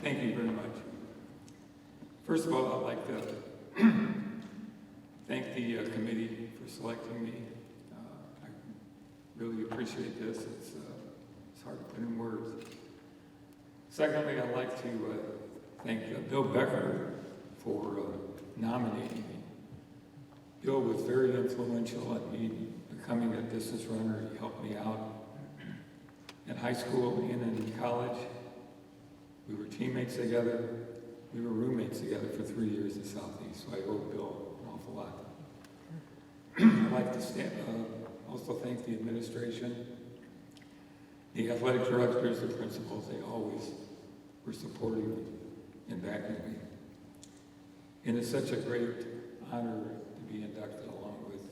Thank you very much. First of all, I'd like to thank the committee for selecting me. I really appreciate this. It's hard to put in words. Secondly, I'd like to thank Bill Becker for nominating me. Bill was very influential in me becoming a distance runner. He helped me out in high school and in college. We were teammates together. We were roommates together for 3 years at Southeast, so I owe Bill an awful lot. I'd like to also thank the administration, the athletic directors, the principals. They always were supporting me and backing me. And it's such a great honor to be inducted along with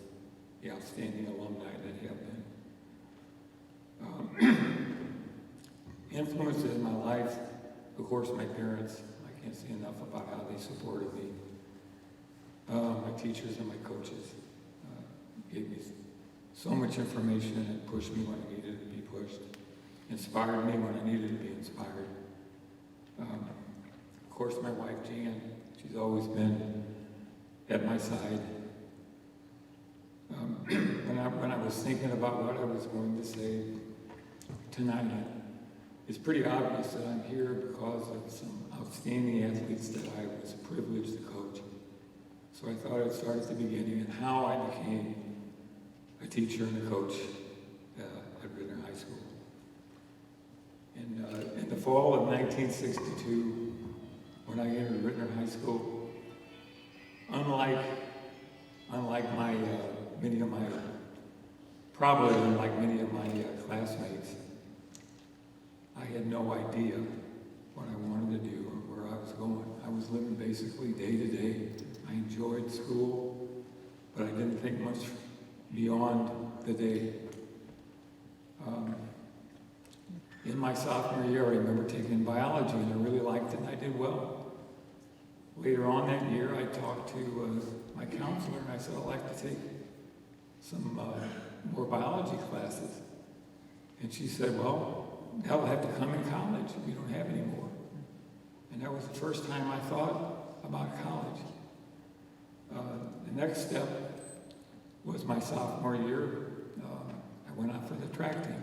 the outstanding alumni that have been. Influences in my life, of course, my parents. I can't say enough about how they supported me. My teachers and my coaches gave me so much information and pushed me when I needed to be pushed, inspired me when I needed to be inspired. Of course, my wife, Jan, she's always been at my side. When I was thinking about what I was going to say tonight, it's pretty obvious that I'm here because of some outstanding athletes that I was privileged to coach. So I thought I'd start at the beginning and how I became a teacher and a coach at Rittner High School. In the fall of 1962, when I entered Rittner High School, unlike many of my classmates, I had no idea what I wanted to do or where I was going. I was living basically day to day. I enjoyed school, but I didn't think much beyond the day. In my sophomore year, I remember taking biology, and I really liked it, and I did well. Later on that year, I talked to my counselor, and I said, I'd like to take some more biology classes. And she said, well, that'll have to come in college. We don't have any more. And that was the first time I thought about college. The next step was my sophomore year. I went out for the track team.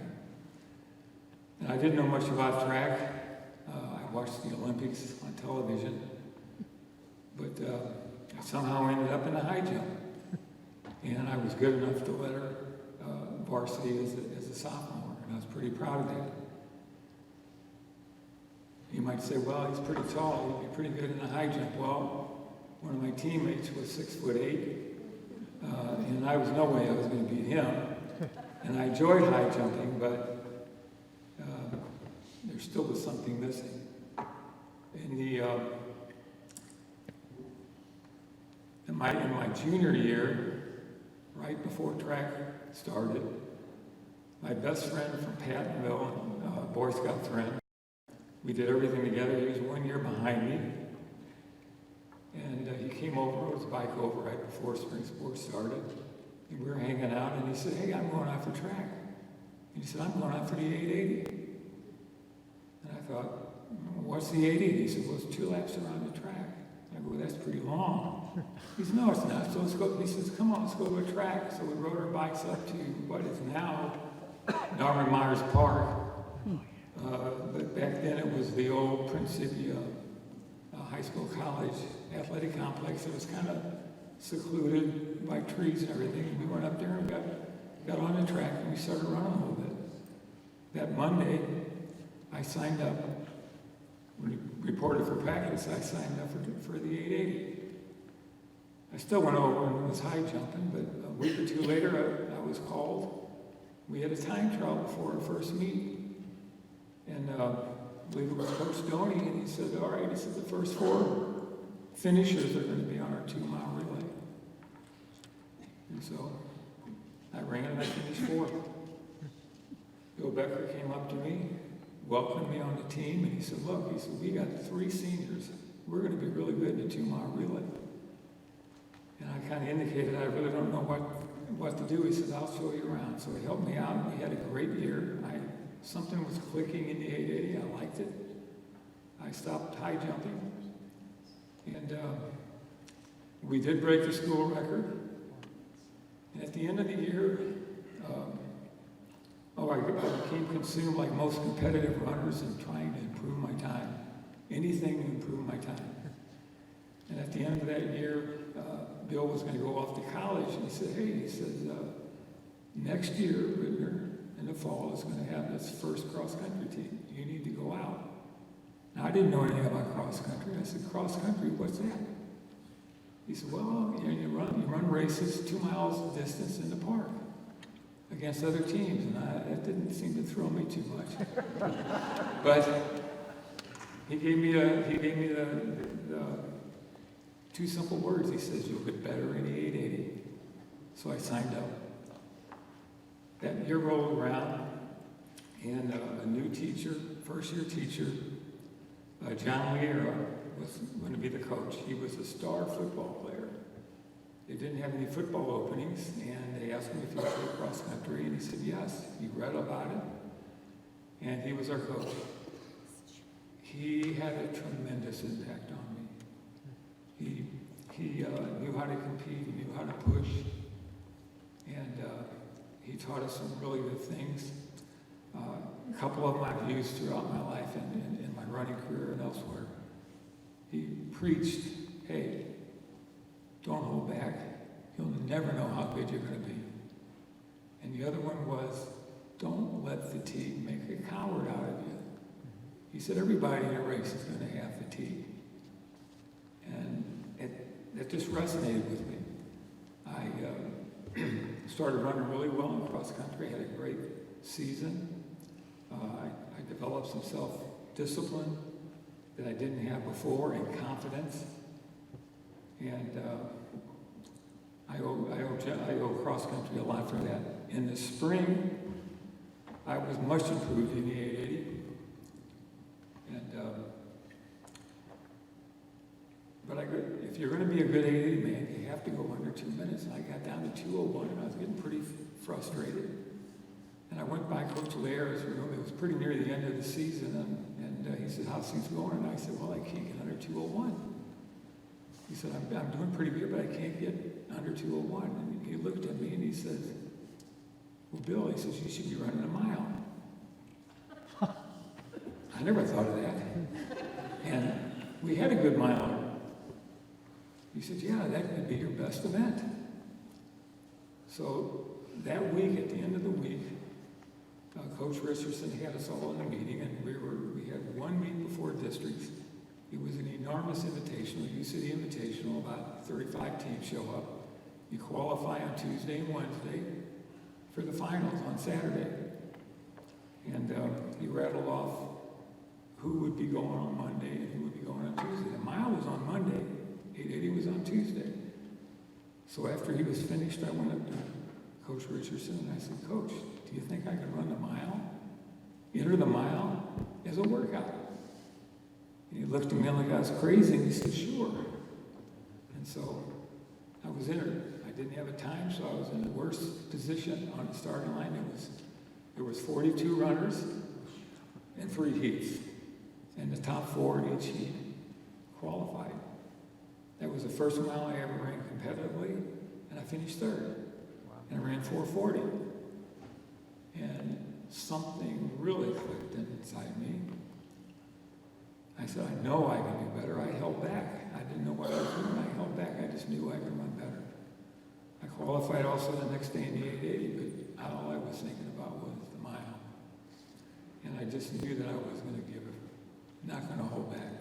And I didn't know much about track. I watched the Olympics on television. But I somehow ended up in the high jump. And I was good enough to let her varsity as a sophomore. And I was pretty proud of that. You might say, well, he's pretty tall. He'd be pretty good in the high jump. Well, one of my teammates was 6'8", and I was no way I was going to beat him. And I enjoyed high jumping, but there still was something missing. In my junior year, right before track started, my best friend from Pattonville, Boy Scout friend, we did everything together. He was 1 year behind me. And he came over, rode his bike over right before spring sports started. And we were hanging out, and he said, hey, I'm going out for track. And he said, I'm going out for the 880. And I thought, what's the 880? He said, well, it's 2 laps around the track. I go, well, that's pretty long. He said, no, it's not. So let's go. He says, come on, let's go to a track. So we rode our bikes up to what is now Norman Myers Park. But back then it was the old Principia High School College athletic complex. It was kind of secluded by trees and everything. And we went up there and got on the track and we started running a little bit. That Monday, I signed up. When we reported for practice, I signed up for the 880. I still went over and was high jumping, but a week or two later, I was called. We had a time trial before our first meet. And I believe it was Coach Stoney, and he said, all right, he said, the first 4 finishers are going to be on our 2-mile relay. And so I ran and I finished 4th. Bill Becker came up to me, welcomed me on the team, and he said, look, he said, we got 3 seniors. We're going to be really good in the 2-mile relay. And I kind of indicated I really don't know what to do. He said, I'll show you around. So he helped me out, and we had a great year. Something was clicking in the 880. I liked it. I I stopped high jumping. And we did break the school record. And at the end of the year, I became consumed like most competitive runners in trying to improve my time. Anything to improve my time. And at the end of that year, Bill was going to go off to college, and he said, next year, Rittner, in the fall, is going to have this first cross-country team. You need to go out. Now, I didn't know anything about cross-country. I said, cross-country, what's that? He said, well, you run races 2 miles distance in the park against other teams, and that didn't seem to thrill me too much. But he gave me the 2 simple words. He says, you'll get better in the 880. So I signed up. That year rolled around, and a new teacher, first-year teacher, John Leara, was going to be the coach. He was a star football player. They didn't have any football openings, and they asked him if he would play cross country, and he said yes. He read about it, and he was our coach. He had a tremendous impact on me. He knew how to compete, he knew how to push, and he taught us some really good things. A couple of them I've used throughout my life in my running career and elsewhere. He preached, hey, don't hold back. You'll never know how good you're going to be. And the other one was, don't let fatigue make a coward out of you. He said everybody in a race is going to have fatigue. And it just resonated with me. I started running really well in cross country, had a great season. I developed some self-discipline that I didn't have before, and confidence. And I owe cross country a lot for that. In the spring, I was much improved in the 880. But if you're going to be a good 880 man, you have to go under 2 minutes. And I got down to 2:01, and I was getting pretty frustrated. And I went by Coach Leara's room. It was pretty near the end of the season, and he said, how's things going? And I said, well, I can't get under 2:01. He said, I'm doing pretty good, but I can't get under 2:01. And he looked at me and he said, well, Bill, he says, you should be running a mile. I never thought of that. And we had a good miler. He said, yeah, that could be your best event. So that week, at the end of the week, Coach Richardson had us all in a meeting, and we had 1 week before districts. It was an enormous invitational, U-City Invitational. About 35 teams show up. You qualify on Tuesday and Wednesday for the finals on Saturday. And he rattled off who would be going on Monday and who would be going on Tuesday. The mile was on Monday, 880 was on Tuesday. So after he was finished, I went up to Coach Richardson and I said, Coach, do you think I can run the mile? Enter the mile as a workout. And he looked at me like I was crazy, and he said, sure. And so I was entered. I didn't have a time, so I was in the worst position on the starting line. There was 42 runners and 3 heats. And the top 4 in each heat qualified. That was the first mile I ever ran competitively, and I finished 3rd. And I ran 4:40. And something really clicked inside me. I said, I know I can do better. I held back. I didn't know what I was doing. I held back. I just knew I could run better. I qualified also the next day in the 880, but all I was thinking about was the mile. And I just knew that I was going to give it, not going to hold back.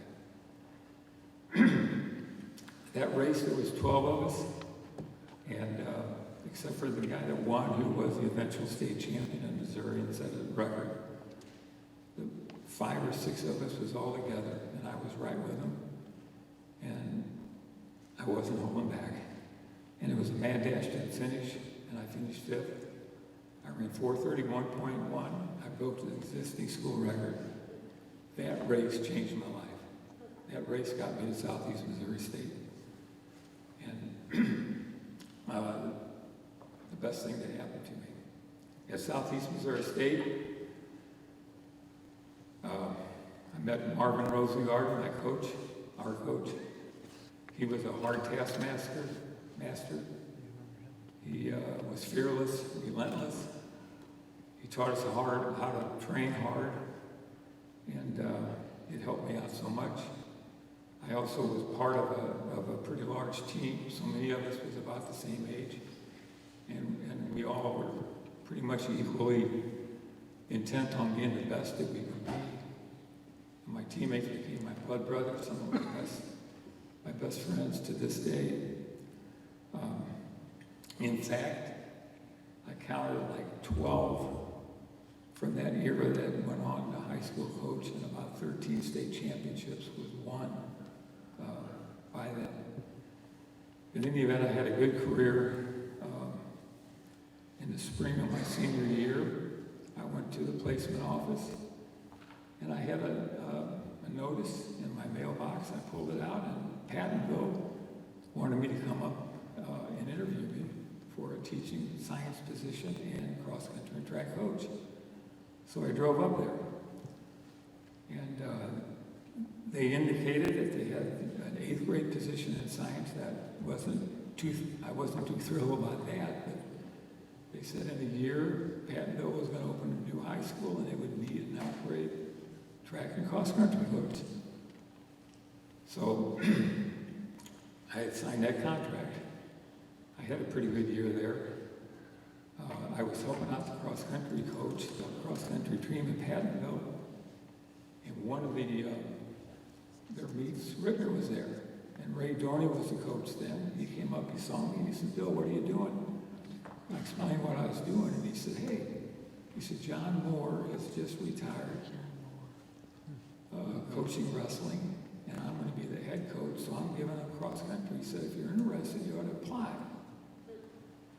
That race, there was 12 of us, and except for the guy that won, who was the eventual state champion in Missouri and set a record. The 5 or 6 of us was all together, and I was right with them, and I wasn't holding back. And it was a mad dash to the finish, and I finished 5th. I ran 4:31.1. I broke the existing school record. That race changed my life. That race got me to Southeast Missouri State. And the best thing that happened to me. At Southeast Missouri State, I met Marvin Rosengard, my coach, our coach. He was a hard taskmaster. He was fearless, relentless. He taught us how to train hard, and it helped me out so much. I also was part of a pretty large team. So many of us was about the same age, and we all were pretty much equally intent on being the best that we could be. And my teammates became my blood brothers, some of my best friends to this day. In fact, I counted like 12 from that era that went on to high school coach, and about 13 state championships was won by them. In any event, I had a good career. In the spring of my senior year, I went to the placement office, and I had a notice in my mailbox. I pulled it out, and Pattonville wanted me to come up and interview me for a teaching science position and cross-country and track coach. So I drove up there, and they indicated that they had an 8th grade position in science. I wasn't too thrilled about that, but they said in a year, Pattonville was going to open a new high school, and they would need an 9th grade track and cross-country coach. So I had signed that contract. I had a pretty good year there. I was helping out the cross-country coach, the cross-country team in Pattonville, and one of their meets, Rittner was there, and Ray Dorney was the coach then. He came up, he saw me, and he said, "Bill, what are you doing?" I explained what I was doing, and he said, "John Moore has just retired coaching wrestling, and I'm going to be the head coach, so I'm giving up cross-country." He said, "If you're interested, you ought to apply."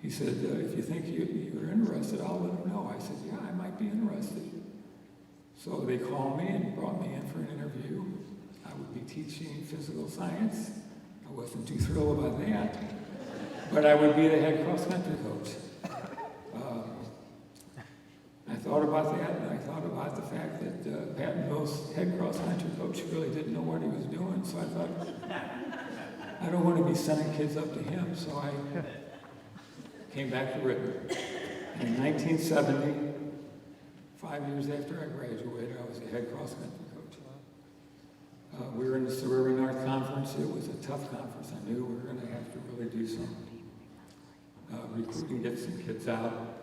He said, "If you think you're interested, I'll let him know." I said, "Yeah, I might be interested." So they called me and brought me in for an interview. I would be teaching physical science. I wasn't too thrilled about that, but I would be the head cross-country coach. I thought about that, and I thought about the fact that Pattonville's head cross-country coach really didn't know what he was doing, so I thought, I don't want to be sending kids up to him, so I came back to Rittner. In 1970, 5 years after I graduated, I was a head cross-country coach. We were in the Suburban North Conference. It was a tough conference. I knew we were going to have to really do some recruiting, get some kids out,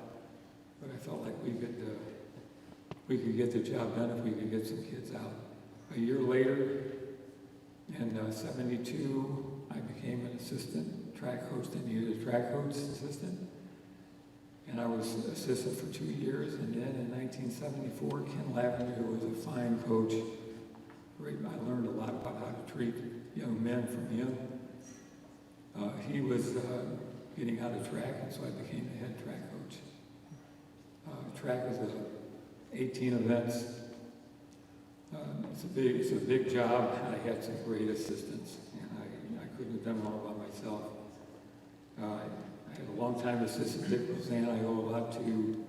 but I felt like we could get the job done if we could get some kids out. A year later, in 72, I became an assistant track coach. They needed a track coach assistant, and I was assistant for 2 years. And then in 1974, Ken Lavender, who was a fine coach, I learned a lot about how to treat young men from him. He was getting out of track, and so I became the head track coach. Track is 18 events. It's a big job. I had some great assistants, and I couldn't have done it all by myself. I had a long-time assistant, Dick Roseanne. I owe a lot to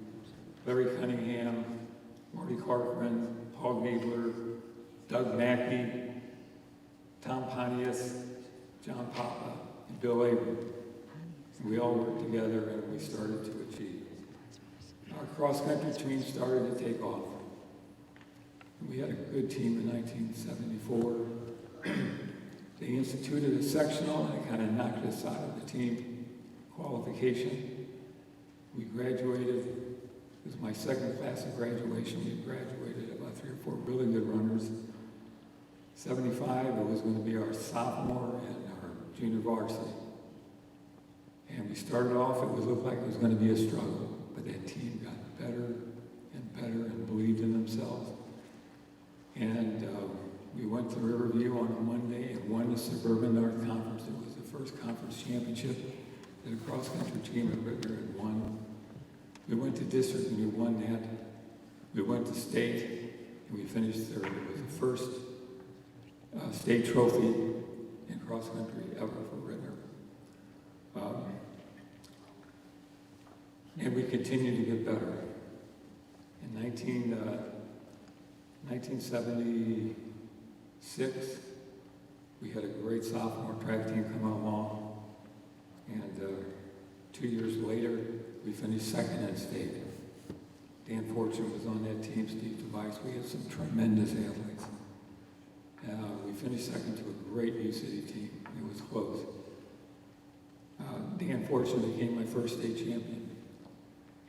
Larry Cunningham, Marty Corcoran, Paul Gabler, Doug Mackey, Tom Pontius, John Papa, and Bill Abram. We all worked together, and we started to achieve. Our cross-country team started to take off. We had a good team in 1974. They instituted a sectional, and it kind of knocked us out of the team qualification. We graduated. It was my second class of graduation. We graduated about 3 or 4 really good runners. 75, it was going to be our sophomore and our junior varsity. And we started off, it looked like it was going to be a struggle, but that team got better and believed in themselves. And we went to Riverview on a Monday and won the Suburban North Conference. It was the first conference championship that a cross-country team at Rittner had won. We went to district and we won that. We went to state and we finished third. It was the first state trophy in cross-country ever for Rittner. And we continued to get better. In 1976, we had a great sophomore track team come along, and 2 years later, we finished second in state. Dan Fortune was on that team, Steve Tobias. We had some tremendous athletes. We finished second to a great U City team. It was close. Dan Fortune became my first state champion,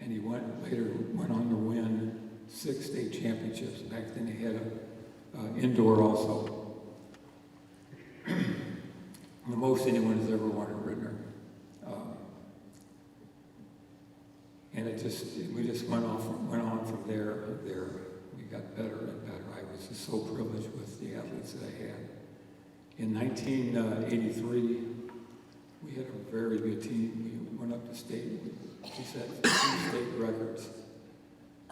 and he later went on to win 6 state championships. Back then they had indoor also. The most anyone has ever won at Rittner. And we just went on from there. We got better and better. I was just so privileged with the athletes that I had. In 1983, we had a very good team. We went up to state. We set 2 state records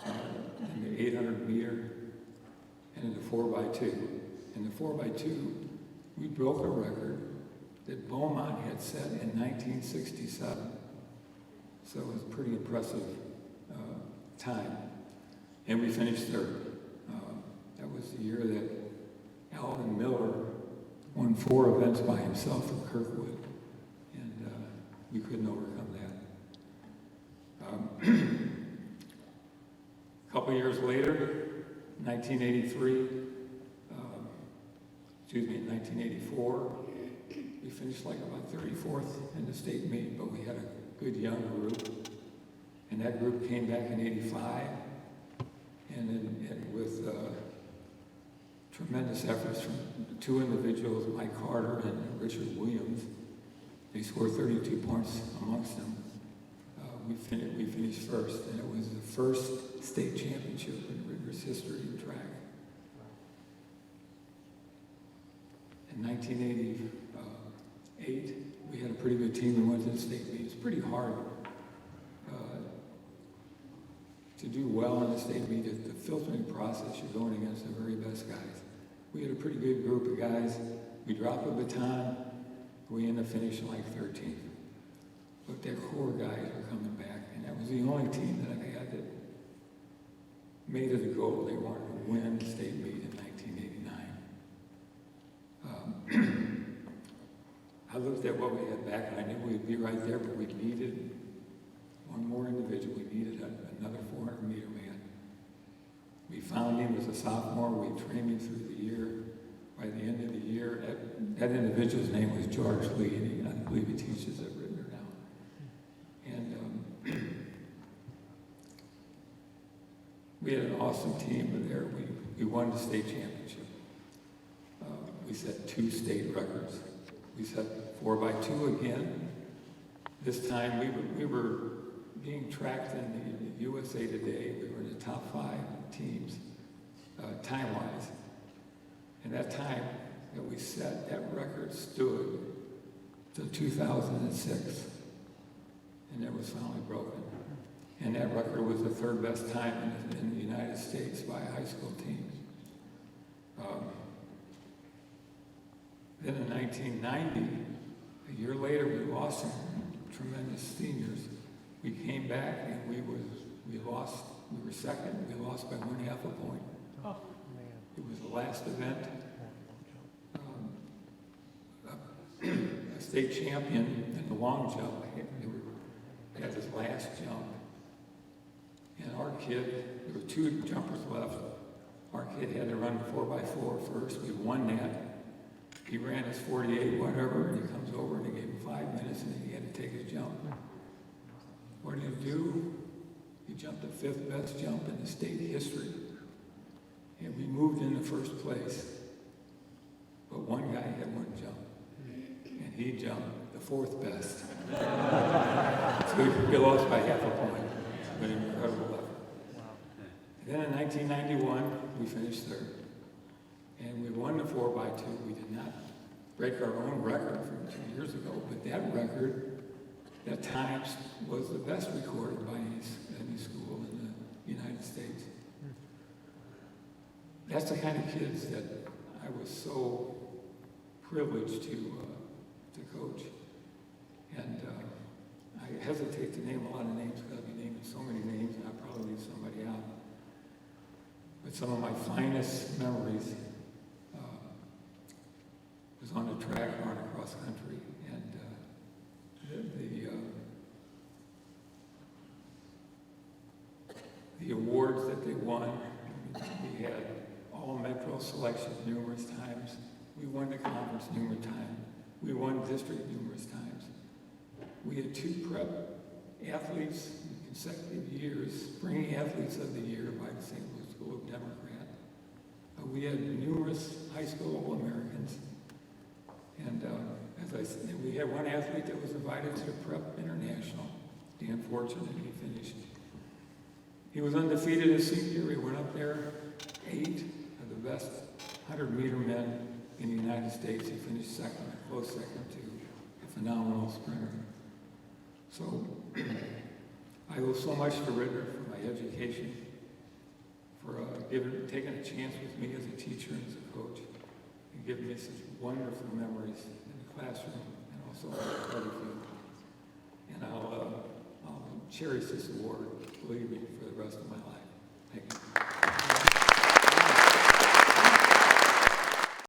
in the 800 meter and in the 4x2. In the 4x2, we broke a record that Beaumont had set in 1967. So it was a pretty impressive time. And we finished third. That was the year that Alvin Miller won 4 events by himself in Kirkwood. And we couldn't overcome that. A couple years later, 1984, we finished like about 34th in the state meet, but we had a good young group, and that group came back in '85, and with tremendous efforts from 2 individuals, Mike Carter and Richard Williams. They scored 32 points amongst them. We finished first, and it was the first state championship in Rittner's history in track. In 1988, we had a pretty good team. We went to the state meet. It's pretty hard to do well in the state meet. The filtering process, you're going against the very best guys. We had a pretty good group of guys. We dropped a baton. We ended up finishing like 13th. But their core guys were coming back, and that was the only team that I had that made it a goal. They wanted to win the state meet in 1989. I looked at what we had back, and I knew we'd be right there, but we needed one more individual. We needed another 400-meter man. We found him as a sophomore. We trained him through the year. By the end of the year, that individual's name was George Lee, and I believe he teaches at Rittner now. And we had an awesome team there. We won the state championship. We set 2 state records. We set 4x2 again. This time we were being tracked in the USA Today. We were in the top 5 teams, time-wise. And that time that we set, that record stood till 2006. And it was finally broken. And that record was the 3rd best time in the United States by a high school team. Then in 1990, a year later, we lost some tremendous seniors. We came back and we were second. We lost by 1/2 a point. Oh, man. It was the last event. A state champion in the long jump had his last jump. And our kid, there were 2 jumpers left. Our kid had to run 4x4 first. We won that. He ran his 48, whatever, and he comes over and he gave him 5 minutes and then he had to take his jump. What did he do? He jumped the 5th best jump in the state history. And we moved into 1st place. But one guy had 1 jump. And he jumped the 4th best. So we lost by 1/2 a point. But an incredible effort. And then in 1991, we finished 3rd. And we won the 4x2. We did not break our own record from 2 years ago, but that record, that time was the best recorded by any school in the United States. That's the kind of kids that I was so privileged to coach. And I hesitate to name a lot of names because I'll be naming so many names and I'll probably leave somebody out. But some of my finest memories was on a track run across country, and the awards that they won. We had all Metro selections numerous times. We won the conference numerous times. We won district numerous times. We had 2 prep athletes in consecutive years, spring athletes of the year by the St. Louis School of Democrat. We had numerous high school All-Americans. And as I said, we had one athlete that was invited to the Prep International, Dan Fortune, and he finished. He was undefeated his senior year. He went up there, 8 of the best 100-meter men in the United States. He finished second, a close second to a phenomenal sprinter. So I owe so much to Ritter for my education, for taking a chance with me as a teacher and as a coach, and giving me such wonderful memories in the classroom and also on the party field. And I'll cherish this award, believe me, for the rest of my life.